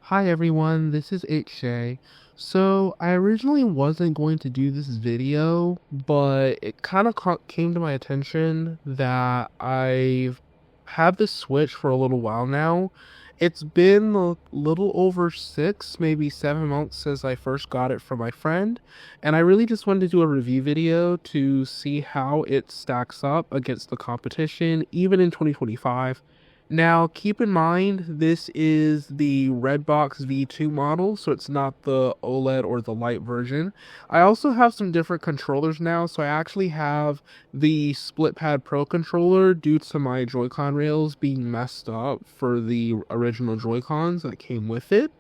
Hi everyone, this is HJ. So I originally wasn't going to do this video, but it kind of came to my attention that I've had this Switch for a little while now. It's been a little over 6, maybe 7 months since I first got it from my friend, and I really just wanted to do a review video to see how it stacks up against the competition, even in 2025. Now, keep in mind, this is the Redbox V2 model, so it's not the OLED or the light version. I also have some different controllers now, so I actually have the SplitPad Pro controller due to my Joy-Con rails being messed up for the original Joy-Cons that came with it.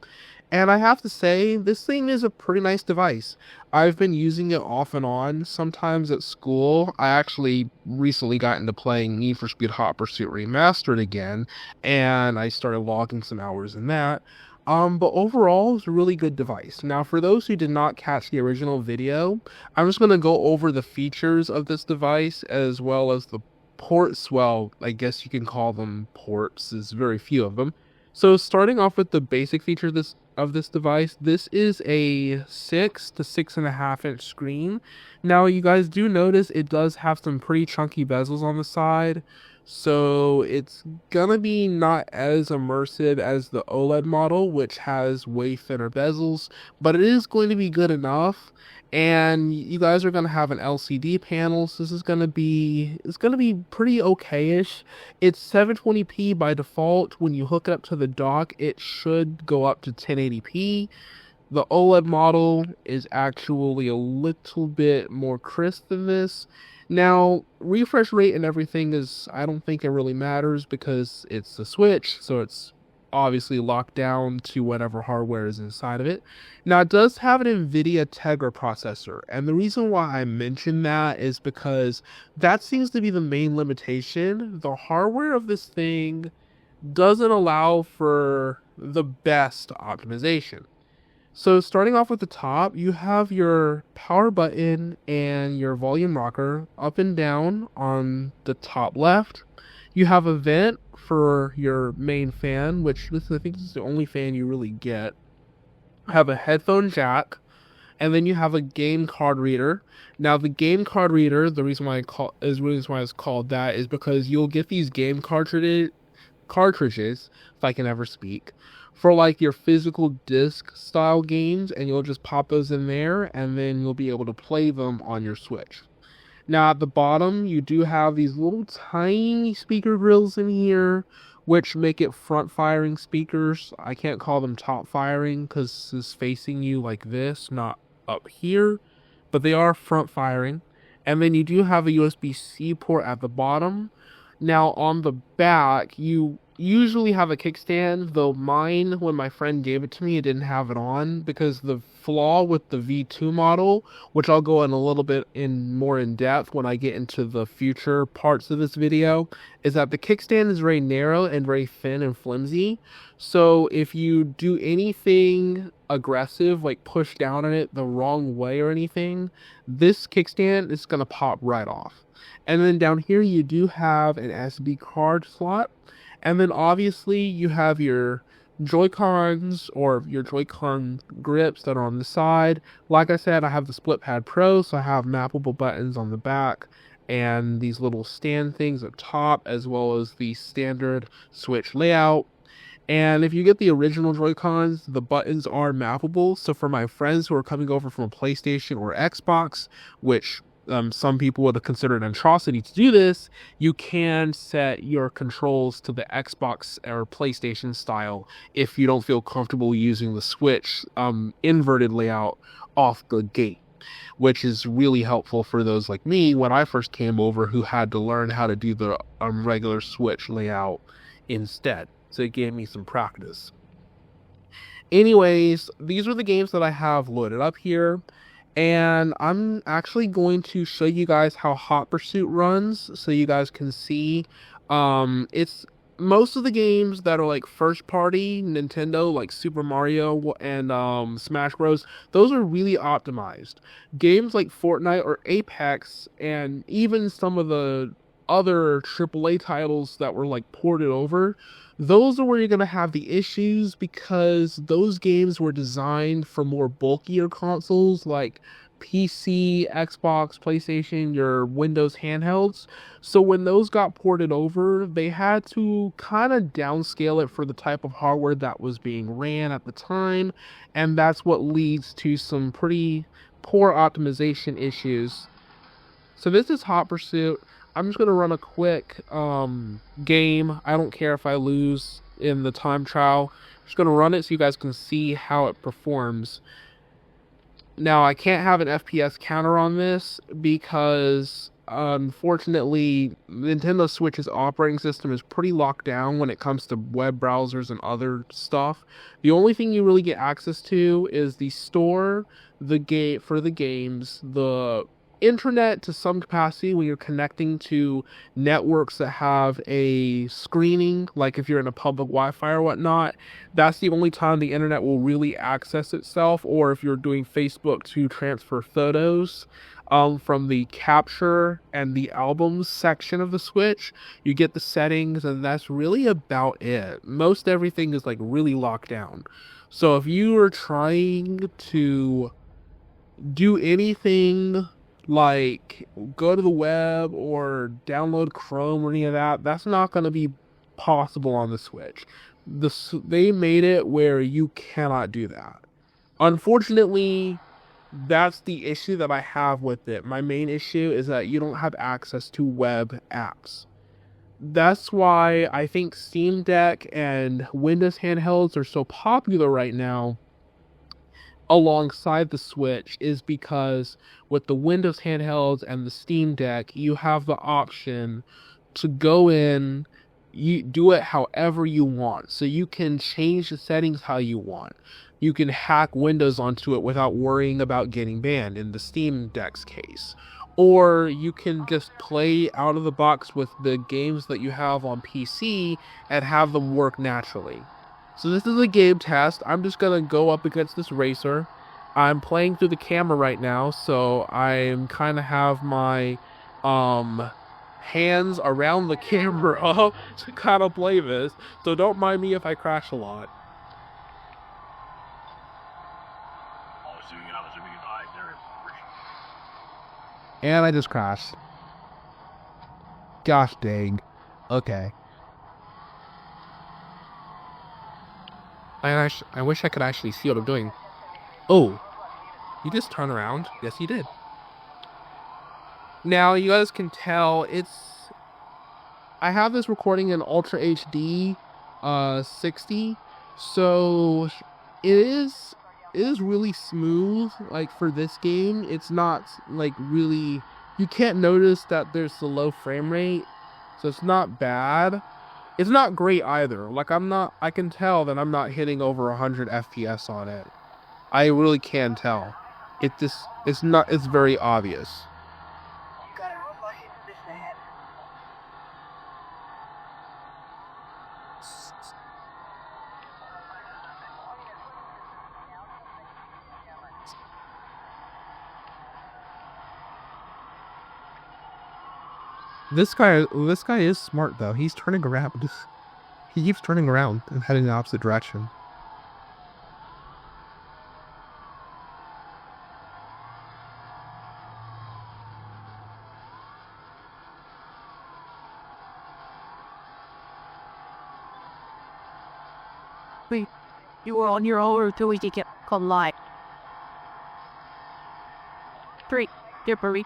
And I have to say, this thing is a pretty nice device. I've been using it off and on, sometimes at school. I actually recently got into playing Need for Speed Hot Pursuit Remastered again, and I started logging some hours in that. But overall, it's a really good device. Now, for those who did not catch the original video, I'm just going to go over the features of this device as well as the ports. Well, I guess you can call them ports, there's very few of them. So starting off with the basic feature of this device, this is a 6 to 6.5 inch screen. Now you guys do notice it does have some pretty chunky bezels on the side, so it's gonna be not as immersive as the OLED model, which has way thinner bezels, but it is going to be good enough. And you guys are gonna have an LCD panel, so this is gonna be pretty okay-ish. It's 720p by default. When you hook it up to the dock, it should go up to 1080p. The OLED model is actually a little bit more crisp than this. Now, refresh rate and everything I don't think it really matters because it's a Switch, so it's obviously locked down to whatever hardware is inside of it. Now, it does have an NVIDIA Tegra processor, and the reason why I mention that is because that seems to be the main limitation. The hardware of this thing doesn't allow for the best optimization. So starting off with the top, you have your power button and your volume rocker up and down on the top left. You have a vent for your main fan, which I think is the only fan you really get. Have a headphone jack, and then you have a game card reader. Now, the game card reader, the reason why it's called that is because you'll get these game cartridges, if I can ever speak, for like your physical disc style games, and you'll just pop those in there, and then you'll be able to play them on your Switch. Now, at the bottom, you do have these little tiny speaker grills in here, which make it front firing speakers. I can't call them top firing because it's facing you like this, not up here, but they are front firing. And then you do have a USB-C port at the bottom. Now, on the back, you usually have a kickstand, though mine, when my friend gave it to me, it didn't have it on, because the flaw with the V2 model, which I'll go in a little bit more in depth when I get into the future parts of this video, is that the kickstand is very narrow and very thin and flimsy. So if you do anything aggressive, like push down on it the wrong way or anything, this kickstand is going to pop right off. And then down here you do have an SD card slot. And then obviously you have your Joy-Cons or your Joy-Con grips that are on the side. Like I said, I have the SplitPad Pro, so I have mappable buttons on the back and these little stand things up top, as well as the standard Switch layout. And if you get the original Joy-Cons, the buttons are mappable. So for my friends who are coming over from a PlayStation or Xbox, which some people would have considered an atrocity to do this, you can set your controls to the Xbox or PlayStation style if you don't feel comfortable using the Switch inverted layout off the gate, which is really helpful for those like me when I first came over who had to learn how to do the regular Switch layout instead. So it gave me some practice. Anyways, these are the games that I have loaded up here. And I'm actually going to show you guys how Hot Pursuit runs so you guys can see. It's most of the games that are like first party Nintendo, like Super Mario and Smash Bros, those are really optimized. Games like Fortnite or Apex and even some of the other AAA titles that were like ported over, those are where you're going to have the issues because those games were designed for more bulkier consoles like PC, Xbox, PlayStation, your Windows handhelds. So when those got ported over, they had to kind of downscale it for the type of hardware that was being ran at the time, and that's what leads to some pretty poor optimization issues. So this is Hot Pursuit. I'm just gonna run a quick game. I don't care if I lose in the time trial. I'm just gonna run it so you guys can see how it performs. Now I can't have an FPS counter on this because unfortunately Nintendo Switch's operating system is pretty locked down when it comes to web browsers and other stuff. The only thing you really get access to is the store, the gate for the games, the internet to some capacity when you're connecting to networks that have a screening, like if you're in a public Wi-Fi or whatnot. That's the only time the internet will really access itself, or if you're doing Facebook to transfer photos from the capture and the albums section of the Switch. You get the settings, and that's really about it. Most everything is like really locked down. So if you are trying to do anything like go to the web or download Chrome or any of that, that's not going to be possible on the Switch. They made it where you cannot do that. Unfortunately, that's the issue that I have with it. My main issue is that you don't have access to web apps. That's why I think Steam Deck and Windows handhelds are so popular right now alongside the Switch, is because with the Windows handhelds and the Steam Deck, you have the option to go in, you do it however you want. So you can change the settings how you want. You can hack Windows onto it without worrying about getting banned in the Steam Deck's case. Or you can just play out of the box with the games that you have on PC and have them work naturally. So this is a game test. I'm just gonna go up against this racer. I'm playing through the camera right now, so I'm kind of have my hands around the camera up to kind of play this. So don't mind me if I crash a lot. And I just crashed. Gosh dang. Okay. I wish I could actually see what I'm doing. Oh, you just turn around? Yes, you did. Now, you guys can tell I have this recording in Ultra HD 60, so it is really smooth. Like for this game, it's not like really, you can't notice that there's a low frame rate, so it's not bad. It's not great either. Like I can tell that I'm not hitting over 100 FPS on it. I really can tell. It's very obvious. This guy is smart though. He's turning around. He keeps turning around and heading the opposite direction. Wait, you were on your own until we get online. 3, Dippery.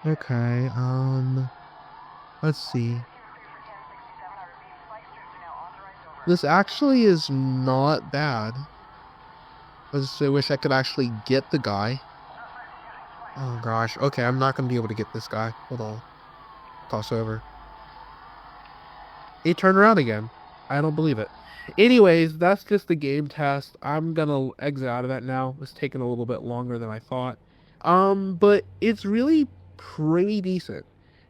Okay, let's see. This actually is not bad. I wish I could actually get the guy. Oh gosh, okay, I'm not gonna be able to get this guy. Hold on. Toss over. He turned around again. I don't believe it. Anyways, that's just the game test. I'm gonna exit out of that now. It's taking a little bit longer than I thought. But it's really pretty decent.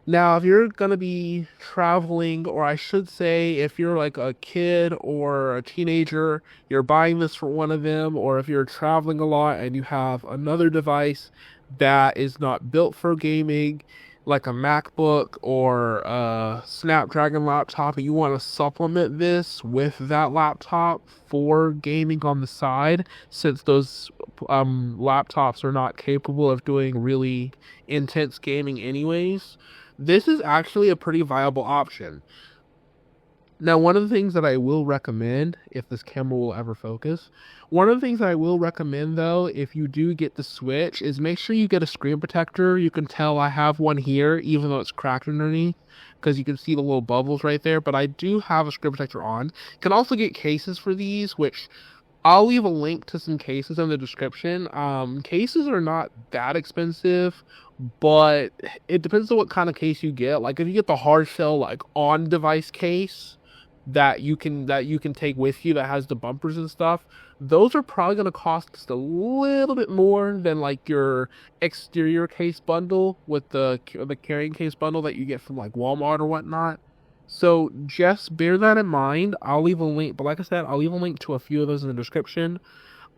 Now, if you're gonna be traveling, or I should say, if you're like a kid or a teenager, you're buying this for one of them, or if you're traveling a lot and you have another device that is not built for gaming, like a MacBook or a Snapdragon laptop, and you want to supplement this with that laptop for gaming on the side, since those laptops are not capable of doing really intense gaming anyways, this is actually a pretty viable option. Now, one of the things that I will recommend, if this camera will ever focus, one of the things that I will recommend though, if you do get the Switch, is make sure you get a screen protector. You can tell I have one here, even though it's cracked underneath, because you can see the little bubbles right there, but I do have a screen protector on. You can also get cases for these, which I'll leave a link to some cases in the description. Cases are not that expensive, but it depends on what kind of case you get. Like if you get the hard shell like on device case that you can take with you that has the bumpers and stuff, those are probably going to cost just a little bit more than like your exterior case bundle with the carrying case bundle that you get from like Walmart or whatnot. So just bear that in mind. I'll leave a link, but like I said, I'll leave a link to a few of those in the description,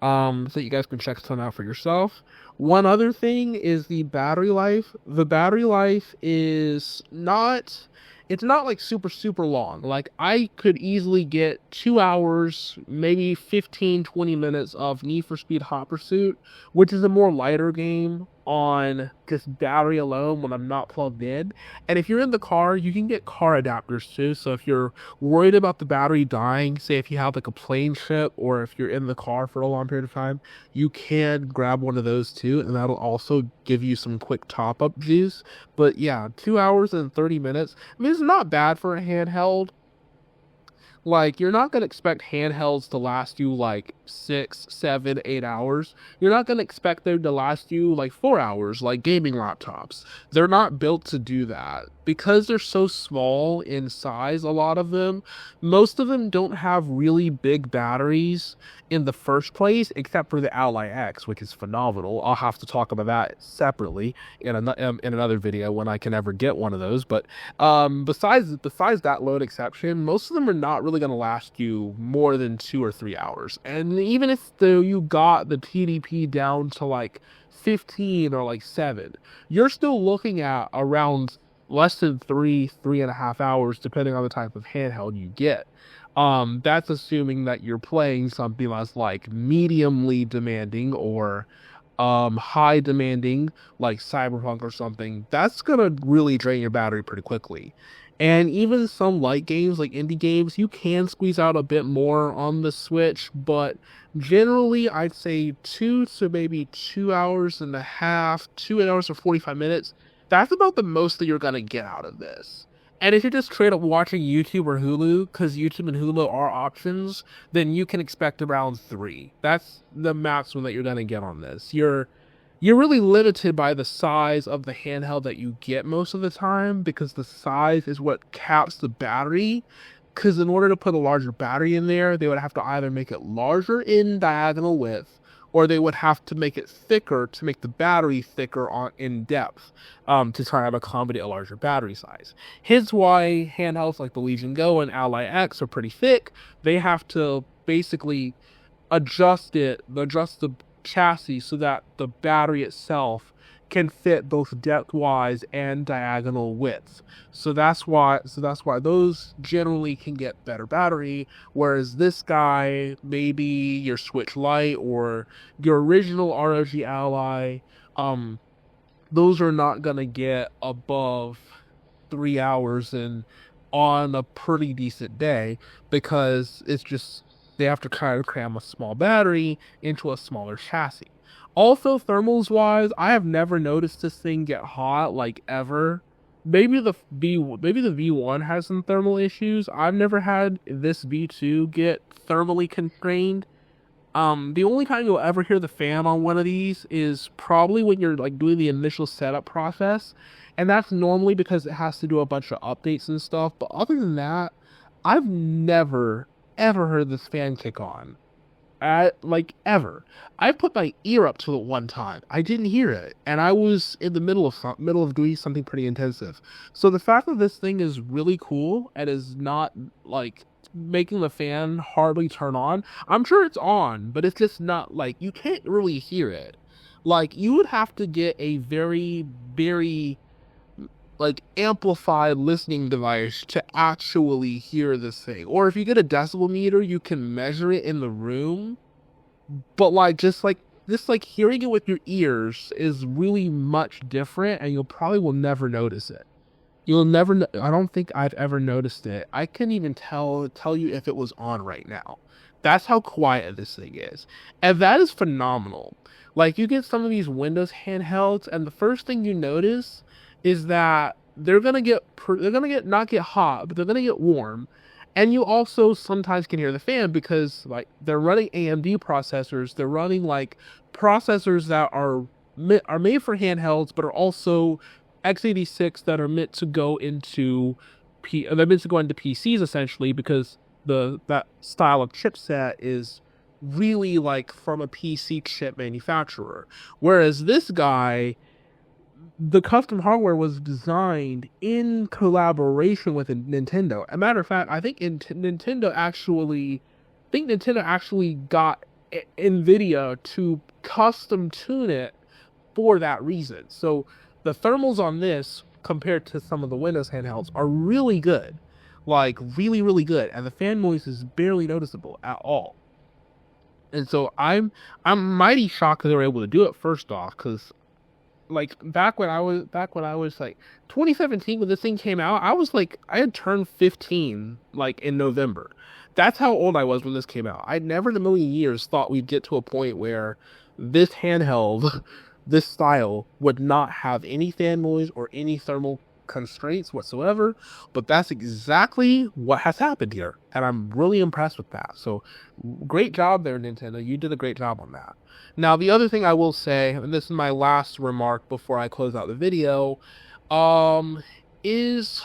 so you guys can check some out for yourself. One other thing is the battery life. The battery life is not, it's not like super super long. Like I could easily get 2 hours, maybe 15-20 minutes of Need for Speed Hot Pursuit, which is a more lighter game on just battery alone when I'm not plugged in. And if you're in the car, you can get car adapters too. So if you're worried about the battery dying, say if you have like a plane trip or if you're in the car for a long period of time, you can grab one of those too, and that'll also give you some quick top up juice. But yeah, 2 hours and 30 minutes. I mean, it's not bad for a handheld. Like, you're not gonna expect handhelds to last you like 6, 7, 8 hours. You're not gonna expect them to last you like 4 hours, like gaming laptops. They're not built to do that. Because they're so small in size, a lot of them, most of them don't have really big batteries in the first place, except for the Ally X, which is phenomenal. I'll have to talk about that separately in another video when I can ever get one of those. But besides that lone exception, most of them are not really going to last you more than 2 or 3 hours. And even if you got the TDP down to like 15 or like 7, you're still looking at around less than 3.5 hours, depending on the type of handheld you get. That's assuming that you're playing something that's like mediumly demanding or high demanding, like Cyberpunk or something. That's gonna really drain your battery pretty quickly. And even some light games, like indie games, you can squeeze out a bit more on the Switch, but generally I'd say 2 to maybe 2 hours and a half, 2 hours or 45 minutes. That's about the most that you're gonna get out of this. And if you're just straight up watching YouTube or Hulu, because YouTube and Hulu are options, then you can expect around 3. That's the maximum that you're gonna get on this. You're really limited by the size of the handheld that you get most of the time, because the size is what caps the battery. Because in order to put a larger battery in there, they would have to either make it larger in diagonal width, or they would have to make it thicker to make the battery thicker in depth, to try and accommodate a larger battery size. Hence why handhelds like the Legion Go and Ally X are pretty thick. They have to basically adjust the chassis so that the battery itself can fit both depth-wise and diagonal width. So that's why those generally can get better battery, whereas this guy, maybe your Switch Lite or your original ROG Ally, those are not gonna get above 3 hours and on a pretty decent day, because it's just they have to kind of cram a small battery into a smaller chassis. Also, thermals wise, I have never noticed this thing get hot like ever. Maybe the V1 has some thermal issues. I've never had this V2 get thermally constrained. The only time you'll ever hear the fan on one of these is probably when you're like doing the initial setup process, and that's normally because it has to do a bunch of updates and stuff. But other than that, I've never ever heard this fan kick on. like ever. I put my ear up to it one time. I didn't hear it, and I was in the middle of doing something pretty intensive. So the fact that this thing is really cool and is not like making the fan hardly turn on. I'm sure it's on, but it's just not like you can't really hear it. Like you would have to get a very, very like amplified listening device to actually hear this thing. Or if you get a decibel meter, you can measure it in the room. But like hearing it with your ears is really much different, and you'll probably will never notice it. You'll never. I don't think I've ever noticed it. I couldn't even tell you if it was on right now. That's how quiet this thing is, and that is phenomenal. Like you get some of these Windows handhelds, and the first thing you notice is that they're gonna get not get hot, but they're gonna get warm, and you also sometimes can hear the fan because like they're running AMD processors. They're running like processors that are made for handhelds, but are also x86 that are meant to go into they're meant to go into PCs essentially because the that style of chipset is really like from a PC chip manufacturer. Whereas this guy, the custom hardware was designed in collaboration with Nintendo. A matter of fact, I think Nintendo actually got Nvidia to custom tune it for that reason. So the thermals on this compared to some of the Windows handhelds are really good. Like really, really good. And the fan noise is barely noticeable at all. And so I'm mighty shocked that they were able to do it first off, because like back when I was like 2017 when this thing came out, I had turned 15 like in November. That's how old I was when this came out. I never in a million years thought we'd get to a point where this handheld, this style would not have any fan noise or any thermal constraints whatsoever, but that's exactly what has happened here, and I'm really impressed with that. So great job there, Nintendo. You did a great job on that. Now the other thing I will say, and this is my last remark before I close out the video, is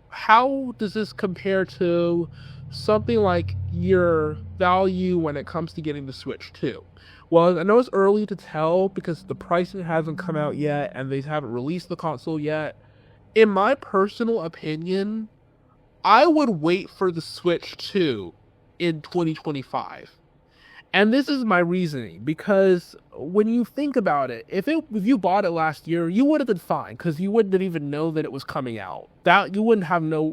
how does this compare to something like your value when it comes to getting the Switch 2? Well, I know it's early to tell because the pricing hasn't come out yet and they haven't released the console yet. In my personal opinion, I would wait for the Switch 2 in 2025. And this is my reasoning, because when you think about it, if you bought it last year, you would have been fine because you wouldn't even know that it was coming out. That you would have no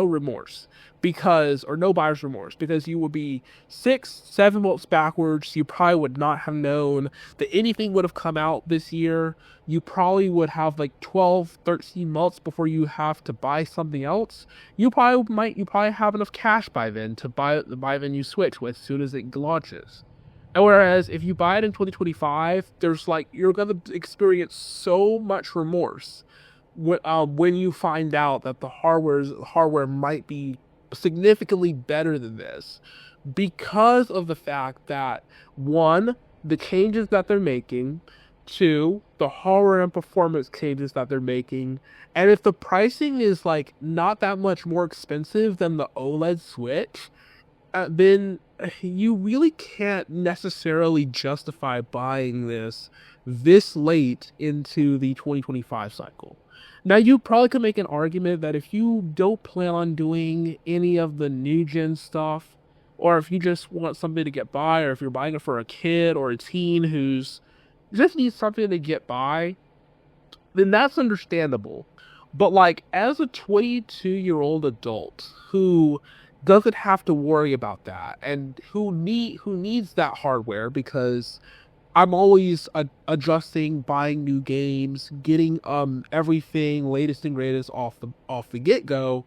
remorse or no buyer's remorse, because you would be 6-7 months backwards. You probably would not have known that anything would have come out this year. You probably would have like 12-13 months before you have to buy something else. You probably have enough cash by then to buy the new Switch as soon as it launches. And whereas if you buy it in 2025, there's like you're gonna experience so much remorse when you find out that the hardware might be significantly better than this, because of the fact that one, the changes that they're making, two, the hardware and performance changes that they're making, and if the pricing is like not that much more expensive than the OLED Switch, then you really can't necessarily justify buying this late into the 2025 cycle. Now, you probably could make an argument that if you don't plan on doing any of the new gen stuff, or if you just want something to get by, or if you're buying it for a kid or a teen who's just needs something to get by, then that's understandable. But like as a 22-year-old adult who doesn't have to worry about that and who needs that hardware, because I'm always adjusting, buying new games, getting everything latest and greatest off the get go,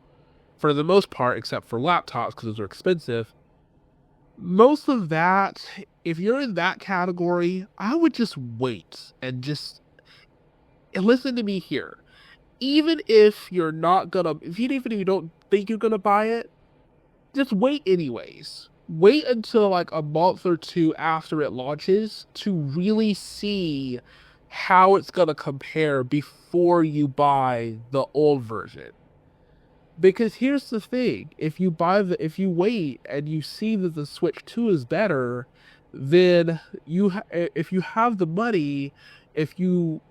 for the most part, except for laptops because those are expensive. Most of that, if you're in that category, I would just wait and listen to me here. Even if even if you don't think you're gonna buy it, just wait anyways. Wait until like a month or two after it launches to really see how it's gonna compare before you buy the old version. Because here's the thing, if you wait and you see that the Switch 2 is better, then if you have the money, if you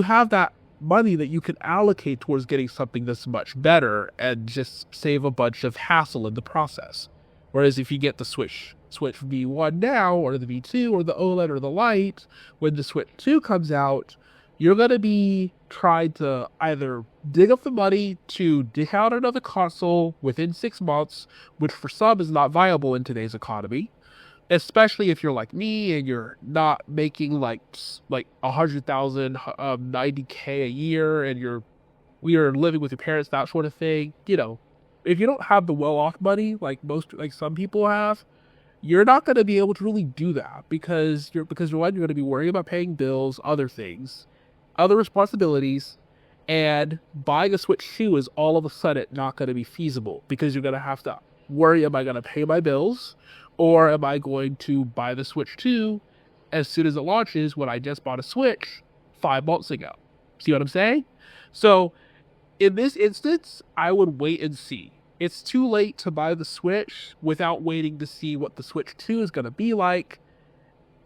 have that money that you can allocate towards getting something that's much better and just save a bunch of hassle in the process. Whereas if you get the Switch V1 now, or the V2, or the OLED, or the Lite, when the Switch 2 comes out, you're going to be trying to either dig up the money to dig out another console within 6 months, which for some is not viable in today's economy, especially if you're like me and you're not making like 100,000, 90K a year, and we are living with your parents, that sort of thing. If you don't have the well-off money like some people have, you're not going to be able to really do that because you're going to be worrying about paying bills, other things, other responsibilities, and buying a Switch 2 is all of a sudden not going to be feasible because you're going to have to worry, am I going to pay my bills, or am I going to buy the Switch 2 as soon as it launches when I just bought a Switch 5 months ago? See what I'm saying? So in this instance, I would wait and see. It's too late to buy the Switch without waiting to see what the Switch 2 is going to be like,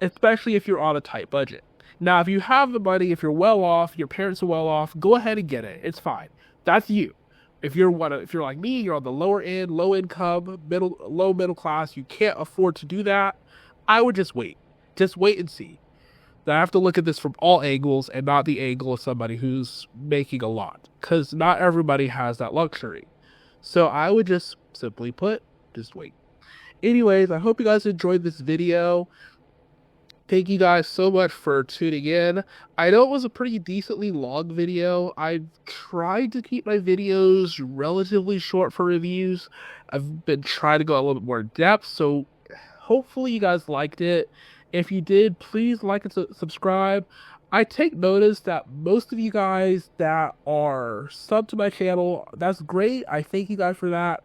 especially if you're on a tight budget. Now, if you have the money, if you're well off, your parents are well off, go ahead and get it. It's fine. That's you. If you're like me, you're on the lower end, low income, low middle class, you can't afford to do that, I would just wait. Just wait and see. I have to look at this from all angles and not the angle of somebody who's making a lot, because not everybody has that luxury. So I would just simply put, just wait. Anyways, I hope you guys enjoyed this video. Thank you guys so much for tuning in. I know it was a pretty decently long video. I've tried to keep my videos relatively short for reviews. I've been trying to go a little bit more in depth, so hopefully you guys liked it. If you did, please like and subscribe. I take notice that most of you guys that are sub to my channel, that's great. I thank you guys for that.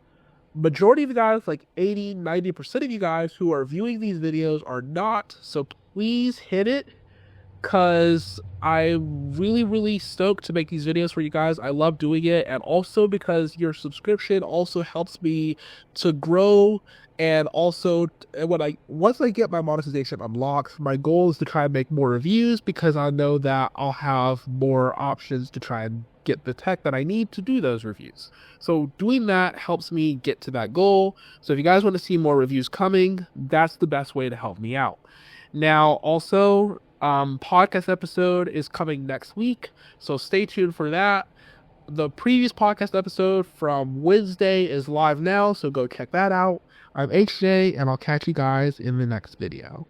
Majority of you guys, like 80-90% of you guys who are viewing these videos are not, so please hit it, because I'm really stoked to make these videos for you guys. I love doing it, and also because your subscription also helps me to grow. And also, once I get my monetization unlocked, my goal is to try and make more reviews, because I know that I'll have more options to try and get the tech that I need to do those reviews. So doing that helps me get to that goal. So if you guys want to see more reviews coming, that's the best way to help me out. Now, also, podcast episode is coming next week, so stay tuned for that. The previous podcast episode from Wednesday is live now, so go check that out. I'm HJ, and I'll catch you guys in the next video.